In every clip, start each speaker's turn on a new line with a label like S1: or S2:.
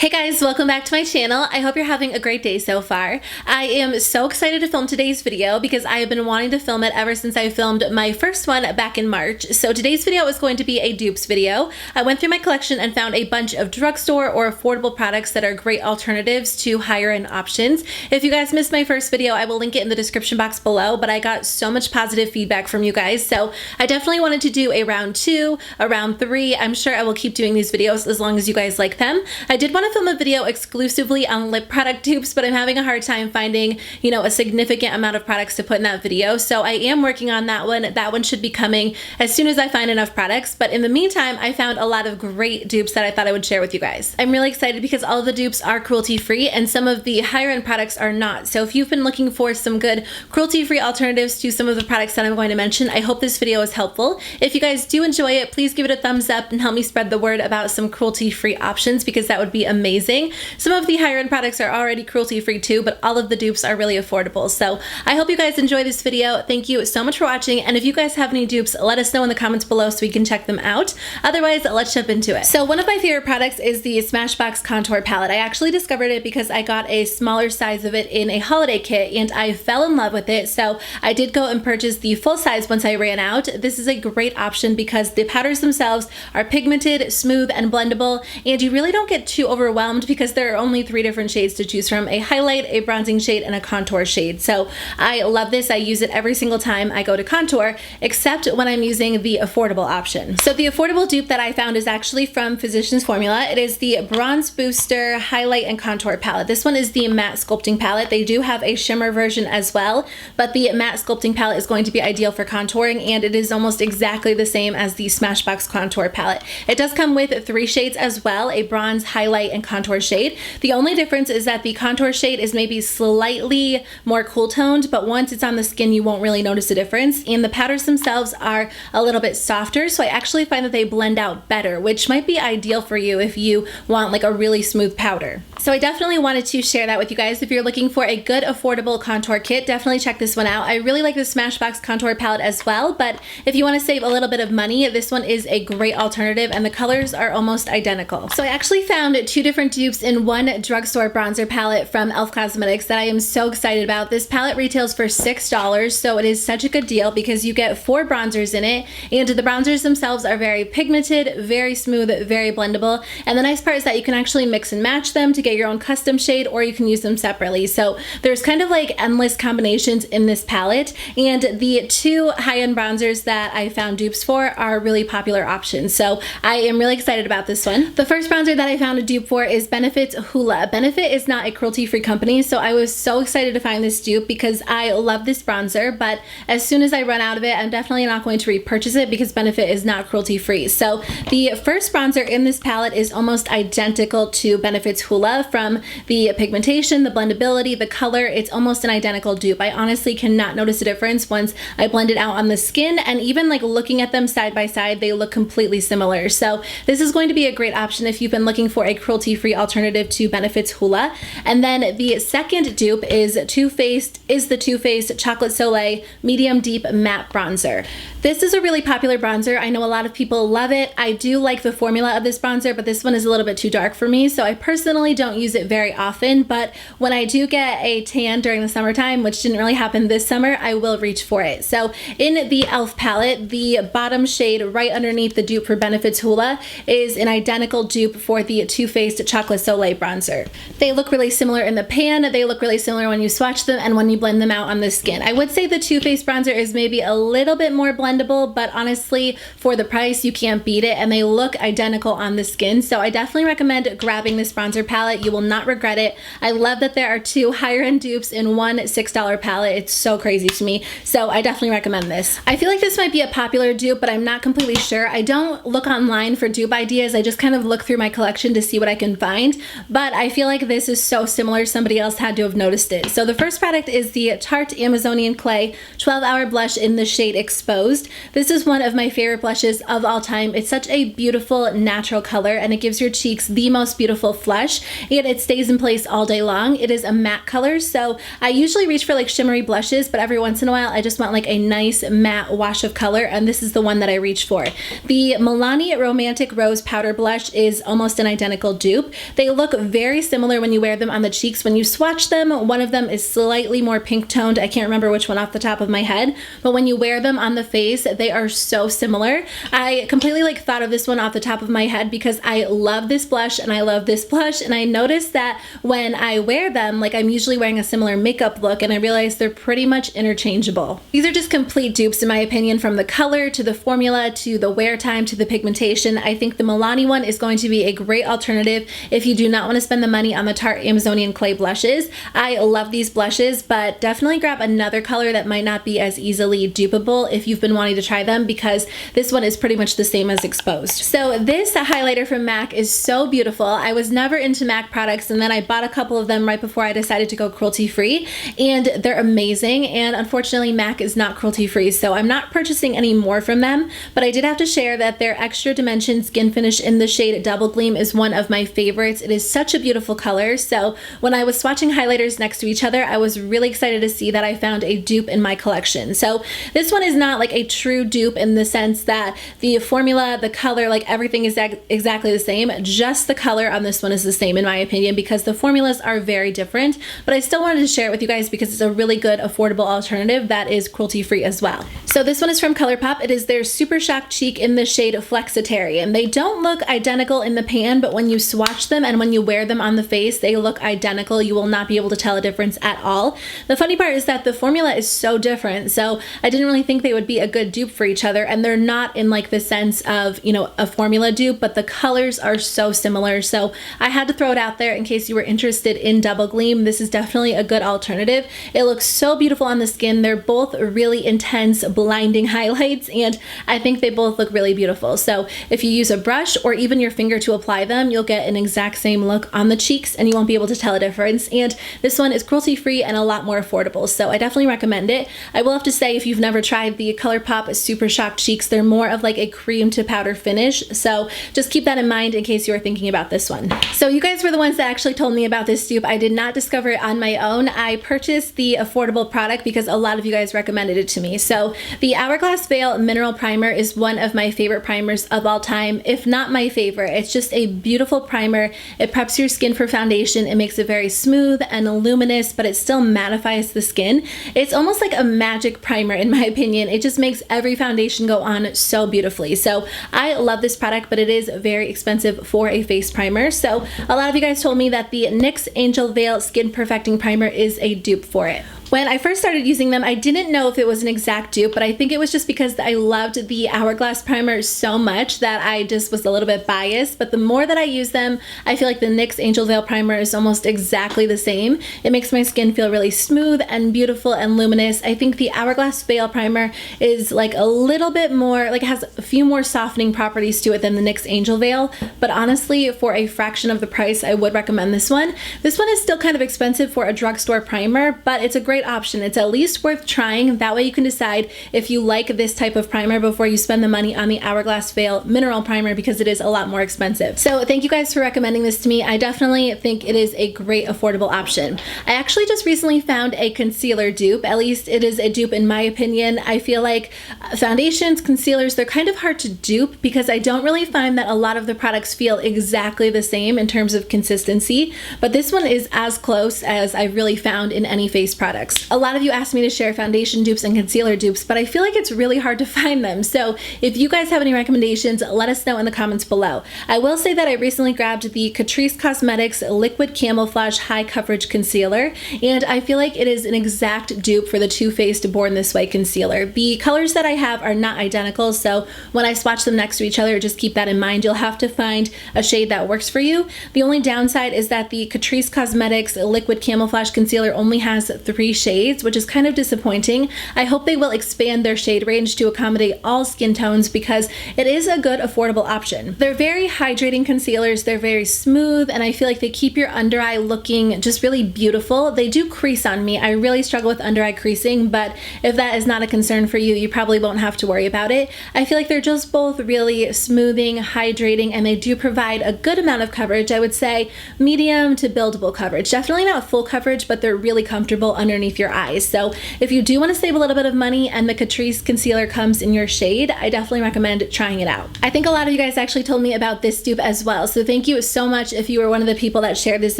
S1: Hey guys, welcome back to my channel. I hope you're having a great day so far. I am so excited to film today's video because I have been wanting to film it ever since I filmed my first one back in March. So today's video is going to be a dupes video. I went through my collection and found a bunch of drugstore or affordable products that are great alternatives to higher end options. If you guys missed my first video, I will link it in the description box below, but I got so much positive feedback from you guys. So I definitely wanted to do a round 2, a round 3. I'm sure I will keep doing these videos as long as you guys like them. I did want to film a video exclusively on lip product dupes, but I'm having a hard time finding, a significant amount of products to put in that video. So I am working on that one. That one should be coming as soon as I find enough products. But in the meantime, I found a lot of great dupes that I thought I would share with you guys. I'm really excited because all of the dupes are cruelty-free and some of the higher end products are not. So if you've been looking for some good cruelty-free alternatives to some of the products that I'm going to mention, I hope this video is helpful. If you guys do enjoy it, please give it a thumbs up and help me spread the word about some cruelty-free options because that would be amazing. Some of the higher end products are already cruelty-free too, but all of the dupes are really affordable. So I hope you guys enjoy this video. Thank you so much for watching. And if you guys have any dupes, let us know in the comments below so we can check them out. Otherwise, let's jump into it. So one of my favorite products is the Smashbox contour palette. I actually discovered it because I got a smaller size of it in a holiday kit and I fell in love with it. So I did go and purchase the full size once I ran out. This is a great option because the powders themselves are pigmented, smooth, and blendable, and you really don't get too overwhelmed because there are only 3 different shades to choose from: a highlight, a bronzing shade, and a contour shade. So I love this. I use it every single time I go to contour, except when I'm using the affordable option. So the affordable dupe that I found is actually from Physicians Formula. It is the Bronze Booster Highlight and Contour Palette. This one is the matte sculpting palette. They do have a shimmer version as well, but the matte sculpting palette is going to be ideal for contouring, and it is almost exactly the same as the Smashbox contour palette. It does come with 3 shades as well: a bronze, highlight, and contour shade. The only difference is that the contour shade is maybe slightly more cool toned, but once it's on the skin you won't really notice a difference, and the powders themselves are a little bit softer, so I actually find that they blend out better, which might be ideal for you if you want like a really smooth powder. So I definitely wanted to share that with you guys. If you're looking for a good affordable contour kit, definitely check this one out. I really like the Smashbox contour palette as well, but if you want to save a little bit of money, this one is a great alternative and the colors are almost identical. So I actually found 2 different dupes in one drugstore bronzer palette from E.L.F. Cosmetics that I am so excited about. This palette retails for $6, so it is such a good deal because you get 4 bronzers in it, and the bronzers themselves are very pigmented, very smooth, very blendable, and the nice part is that you can actually mix and match them to get your own custom shade, or you can use them separately. So there's kind of like endless combinations in this palette, and the 2 high-end bronzers that I found dupes for are really popular options. So I am really excited about this one. The first bronzer that I found a dupe for is Benefit's Hoola. Benefit is not a cruelty-free company, so I was so excited to find this dupe because I love this bronzer, but as soon as I run out of it, I'm definitely not going to repurchase it because Benefit is not cruelty-free. So the first bronzer in this palette is almost identical to Benefit's Hoola from the pigmentation, the blendability, the color. It's almost an identical dupe. I honestly cannot notice a difference once I blend it out on the skin, and even like looking at them side by side, they look completely similar. So this is going to be a great option if you've been looking for a cruelty-free alternative to Benefit's Hoola. And then the second dupe is the Too Faced Chocolate Soleil Medium Deep Matte Bronzer. This is a really popular bronzer. I know a lot of people love it. I do like the formula of this bronzer, but this one is a little bit too dark for me, so I personally don't use it very often, but when I do get a tan during the summertime, which didn't really happen this summer, I will reach for it. So in the E.L.F. palette, the bottom shade right underneath the dupe for Benefit's Hoola is an identical dupe for the Too Faced Chocolate Soleil bronzer. They look really similar in the pan, they look really similar when you swatch them and when you blend them out on the skin. I would say the Too Faced bronzer is maybe a little bit more blendable, but honestly, for the price, you can't beat it, and they look identical on the skin. So I definitely recommend grabbing this bronzer palette. You will not regret it. I love that there are 2 higher end dupes in one $6 palette. It's so crazy to me. So I definitely recommend this. I feel like this might be a popular dupe, but I'm not completely sure. I don't look online for dupe ideas. I just kind of look through my collection to see what I can find, but I feel like this is so similar, somebody else had to have noticed it. So the first product is the Tarte Amazonian Clay 12-Hour Blush in the shade Exposed. This is one of my favorite blushes of all time. It's such a beautiful natural color, and it gives your cheeks the most beautiful flush, and it stays in place all day long. It is a matte color, so I usually reach for like shimmery blushes, but every once in a while I just want like a nice matte wash of color, and this is the one that I reach for. The Milani Romantic Rose Powder Blush is almost an identical dupe. dupe. They look very similar when you wear them on the cheeks. When you swatch them, one of them is slightly more pink toned. I can't remember which one off the top of my head, but when you wear them on the face, they are so similar. I completely like thought of this one off the top of my head because I love this blush and I love this blush, and I noticed that when I wear them, like I'm usually wearing a similar makeup look, and I realized they're pretty much interchangeable. These are just complete dupes in my opinion, from the color to the formula to the wear time to the pigmentation. I think the Milani one is going to be a great alternative if you do not want to spend the money on the Tarte Amazonian Clay blushes. I love these blushes, but definitely grab another color that might not be as easily dupeable if you've been wanting to try them, because this one is pretty much the same as Exposed. So this highlighter from MAC is so beautiful. I was never into MAC products, and then I bought a couple of them right before I decided to go cruelty-free, and they're amazing. And unfortunately MAC is not cruelty-free, so I'm not purchasing any more from them, but I did have to share that their Extra Dimension Skin Finish in the shade Double Gleam is one of my favorites. It is such a beautiful color, so when I was swatching highlighters next to each other, I was really excited to see that I found a dupe in my collection. So this one is not like a true dupe in the sense that the formula, the color, like everything is exactly the same. Just the color on this one is the same in my opinion, because the formulas are very different, but I still wanted to share it with you guys because it's a really good affordable alternative that is cruelty-free as well. So this one is from ColourPop. It is their Super Shock Cheek in the shade Flexitarian. They don't look identical in the pan, but when you swatch them and when you wear them on the face, they look identical. You will not be able to tell a difference at all. The funny part is that the formula is so different, so I didn't really think they would be a good dupe for each other, and they're not in like the sense of, you know, a formula dupe, but the colors are so similar, so I had to throw it out there in case you were interested in Double Gleam. This is definitely a good alternative. It looks so beautiful on the skin. They're both really intense, blinding highlights, and I think they both look really beautiful. So if you use a brush or even your finger to apply them, you'll get an exact same look on the cheeks and you won't be able to tell a difference. And this one is cruelty-free and a lot more affordable, so I definitely recommend it. I will have to say, if you've never tried the ColourPop Super Shock Cheeks, they're more of like a cream to powder finish, so just keep that in mind in case you are thinking about this one. So you guys were the ones that actually told me about this dupe. I did not discover it on my own. I purchased the affordable product because a lot of you guys recommended it to me. So the Hourglass Veil Mineral Primer is one of my favorite primers of all time, if not my favorite. It's just a beautiful primer. It preps your skin for foundation. It makes it very smooth and luminous, but it still mattifies the skin. It's almost like a magic primer in my opinion. It just makes every foundation go on so beautifully. So I love this product, but it is very expensive for a face primer. So a lot of you guys told me that the NYX Angel Veil Skin Perfecting Primer is a dupe for it. When I first started using them, I didn't know if it was an exact dupe, but I think it was just because I loved the Hourglass primer so much that I just was a little bit biased. But the more that I use them, I feel like the NYX Angel Veil primer is almost exactly the same. It makes my skin feel really smooth and beautiful and luminous. I think the Hourglass Veil primer is like a little bit more, like it has a few more softening properties to it than the NYX Angel Veil. But honestly, for a fraction of the price, I would recommend this one. This one is still kind of expensive for a drugstore primer, but it's a great option. It's at least worth trying. That way you can decide if you like this type of primer before you spend the money on the Hourglass Veil Mineral Primer, because it is a lot more expensive. So thank you guys for recommending this to me. I definitely think it is a great affordable option. I actually just recently found a concealer dupe. At least it is a dupe in my opinion. I feel like foundations, concealers, they're kind of hard to dupe because I don't really find that a lot of the products feel exactly the same in terms of consistency, but this one is as close as I've really found in any face products. A lot of you asked me to share foundation dupes and concealer dupes, but I feel like it's really hard to find them. So if you guys have any recommendations, let us know in the comments below. I will say that I recently grabbed the Catrice Cosmetics Liquid Camouflage High Coverage Concealer, and I feel like it is an exact dupe for the Too Faced Born This Way concealer. The colors that I have are not identical, so when I swatch them next to each other, just keep that in mind. You'll have to find a shade that works for you. The only downside is that the Catrice Cosmetics Liquid Camouflage Concealer only has 3 shades, which is kind of disappointing. I hope they will expand their shade range to accommodate all skin tones because it is a good affordable option. They're very hydrating concealers. They're very smooth, and I feel like they keep your under eye looking just really beautiful. They do crease on me. I really struggle with under eye creasing, but if that is not a concern for you, you probably won't have to worry about it. I feel like they're just both really smoothing, hydrating, and they do provide a good amount of coverage. I would say medium to buildable coverage. Definitely not full coverage, but they're really comfortable underneath underneath your eyes. So if you do want to save a little bit of money and the Catrice concealer comes in your shade, I definitely recommend trying it out. I think a lot of you guys actually told me about this dupe as well, so thank you so much if you were one of the people that shared this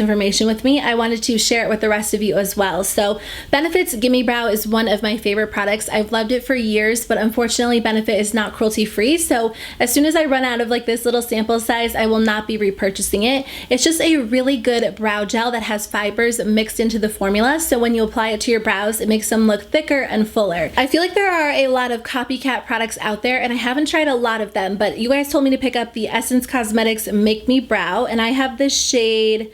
S1: information with me. I wanted to share it with the rest of you as well. So Benefit's Gimme Brow is one of my favorite products. I've loved it for years, but unfortunately Benefit is not cruelty free, so as soon as I run out of like this little sample size, I will not be repurchasing it. It's just a really good brow gel that has fibers mixed into the formula, so when you apply it to your brows, it makes them look thicker and fuller. I feel like there are a lot of copycat products out there, and I haven't tried a lot of them, but you guys told me to pick up the Essence Cosmetics Make Me Brow, and I have this shade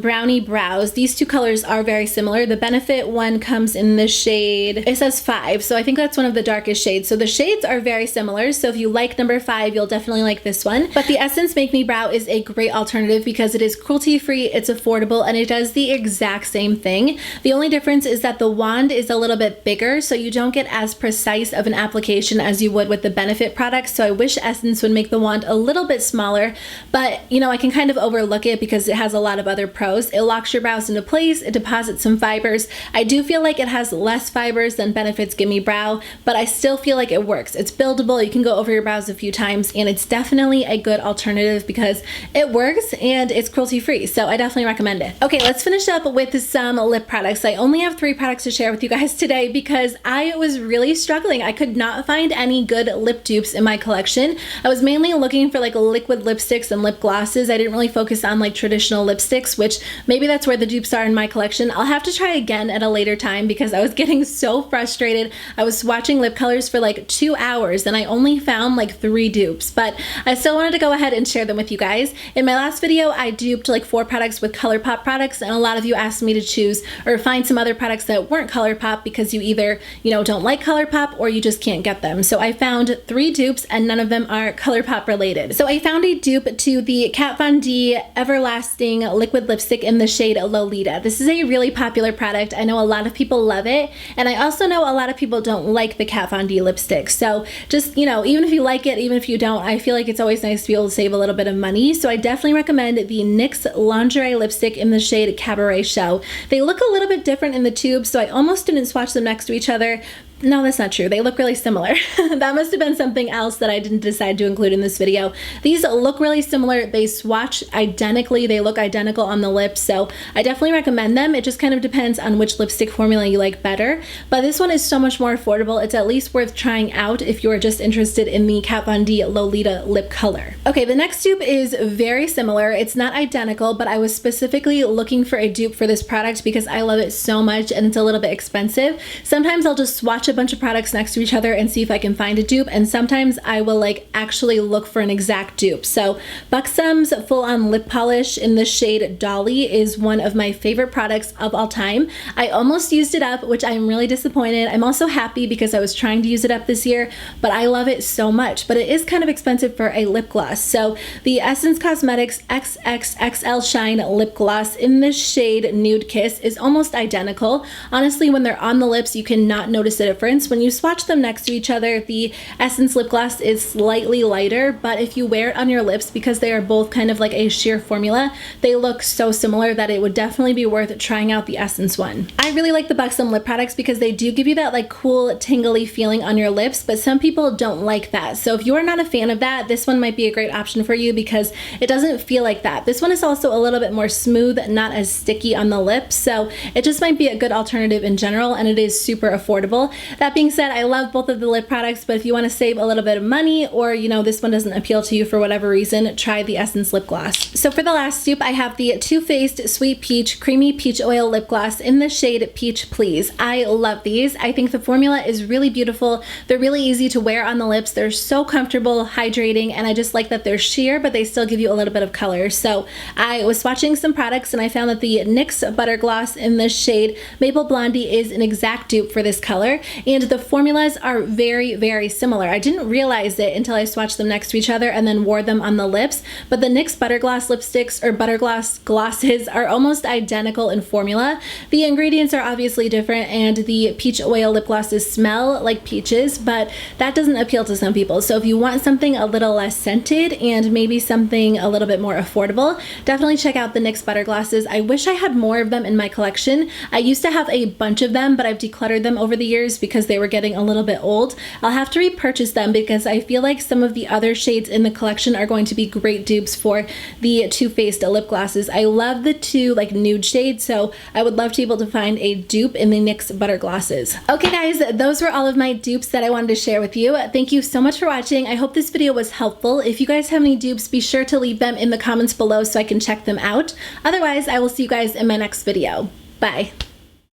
S1: Brownie Brows. These two colors are very similar. The Benefit one comes in the shade, it says 5, so I think that's one of the darkest shades. So the shades are very similar, so if you like number 5, you'll definitely like this one. But the Essence Make Me Brow is a great alternative because it is cruelty free, it's affordable, and it does the exact same thing. The only difference is that the wand is a little bit bigger, so you don't get as precise of an application as you would with the Benefit products. So I wish Essence would make the wand a little bit smaller, but you know, I can kind of overlook it because it has a lot of other pros. It locks your brows into place, it deposits some fibers. I do feel like it has less fibers than Benefit's Gimme Brow, but I still feel like it works. It's buildable, you can go over your brows a few times, and it's definitely a good alternative because it works and it's cruelty free, so I definitely recommend it. Okay, let's finish up with some lip products. I only have 3 products to share with you guys today because I was really struggling. I could not find any good lip dupes in my collection. I was mainly looking for like liquid lipsticks and lip glosses. I didn't really focus on like traditional lipsticks, which maybe that's where the dupes are in my collection. I'll have to try again at a later time because I was getting so frustrated. I was swatching lip colors for like 2 hours and I only found like 3 dupes, but I still wanted to go ahead and share them with you guys. In my last video, I duped like 4 products with ColourPop products, and a lot of you asked me to choose or find some other products that weren't ColourPop because you either, you know, don't like ColourPop or you just can't get them. So I found 3 dupes and none of them are ColourPop related. So I found a dupe to the Kat Von D Everlasting Liquid Lipstick in the shade Lolita. This is a really popular product. I know a lot of people love it, and I also know a lot of people don't like the Kat Von D lipstick. So just, you know, even if you like it, even if you don't, I feel like it's always nice to be able to save a little bit of money. So I definitely recommend the NYX Lingerie lipstick in the shade Cabaret Show. They look a little bit different in the tube, so I almost didn't swatch them next to each other. No, that's not true. They look really similar. That must have been something else that I didn't decide to include in this video. These look really similar. They swatch identically. They look identical on the lips, so I definitely recommend them. It just kind of depends on which lipstick formula you like better, but this one is so much more affordable. It's at least worth trying out if you're just interested in the Kat Von D Lolita lip color. Okay, the next dupe is very similar. It's not identical, but I was specifically looking for a dupe for this product because I love it so much and it's a little bit expensive. Sometimes I'll just swatch a bunch of products next to each other and see if I can find a dupe, and sometimes I will like actually look for an exact dupe. So BUXOM's Full On Lip Polish in the shade Dolly is one of my favorite products of all time. I almost used it up, which I'm really disappointed. I'm also happy because I was trying to use it up this year, but I love it so much. But it is kind of expensive for a lip gloss. So the Essence Cosmetics XXXL Shine Lip Gloss in the shade Nude Kiss is almost identical. Honestly, when they're on the lips, you cannot notice the difference. When you swatch them next to each other, the Essence lip gloss is slightly lighter, but if you wear it on your lips, because they are both kind of like a sheer formula, they look so similar that it would definitely be worth trying out the Essence one. I really like the BUXOM lip products because they do give you that like cool tingly feeling on your lips, but some people don't like that. So if you're not a fan of that, this one might be a great option for you because it doesn't feel like that. This one is also a little bit more smooth, not as sticky on the lips, so it just might be a good alternative in general, and it is super affordable. That being said, I love both of the lip products, but if you want to save a little bit of money, or you know, this one doesn't appeal to you for whatever reason, try the Essence lip gloss. So for the last dupe, I have the Too Faced Sweet Peach Creamy Peach Oil Lip Gloss in the shade Peach Please. I love these. I think the formula is really beautiful. They're really easy to wear on the lips. They're so comfortable, hydrating, and I just like that they're sheer, but they still give you a little bit of color. So I was swatching some products and I found that the NYX Butter Gloss in the shade Maple Blondie is an exact dupe for this color. and the formulas are very, very similar. I didn't realize it until I swatched them next to each other and then wore them on the lips, but the NYX Butterglass lipsticks or Butterglass glosses are almost identical in formula. The ingredients are obviously different, and the peach oil lip glosses smell like peaches, but that doesn't appeal to some people. So if you want something a little less scented and maybe something a little bit more affordable, definitely check out the NYX Butter Glosses. I wish I had more of them in my collection. I used to have a bunch of them, but I've decluttered them over the years because they were getting a little bit old. I'll have to repurchase them because I feel like some of the other shades in the collection are going to be great dupes for the Too Faced lip glosses. I love the two like nude shades, so I would love to be able to find a dupe in the NYX Butter Glosses. Okay guys, those were all of my dupes that I wanted to share with you. Thank you so much for watching. I hope this video was helpful. If you guys have any dupes, be sure to leave them in the comments below so I can check them out. Otherwise, I will see you guys in my next video. Bye.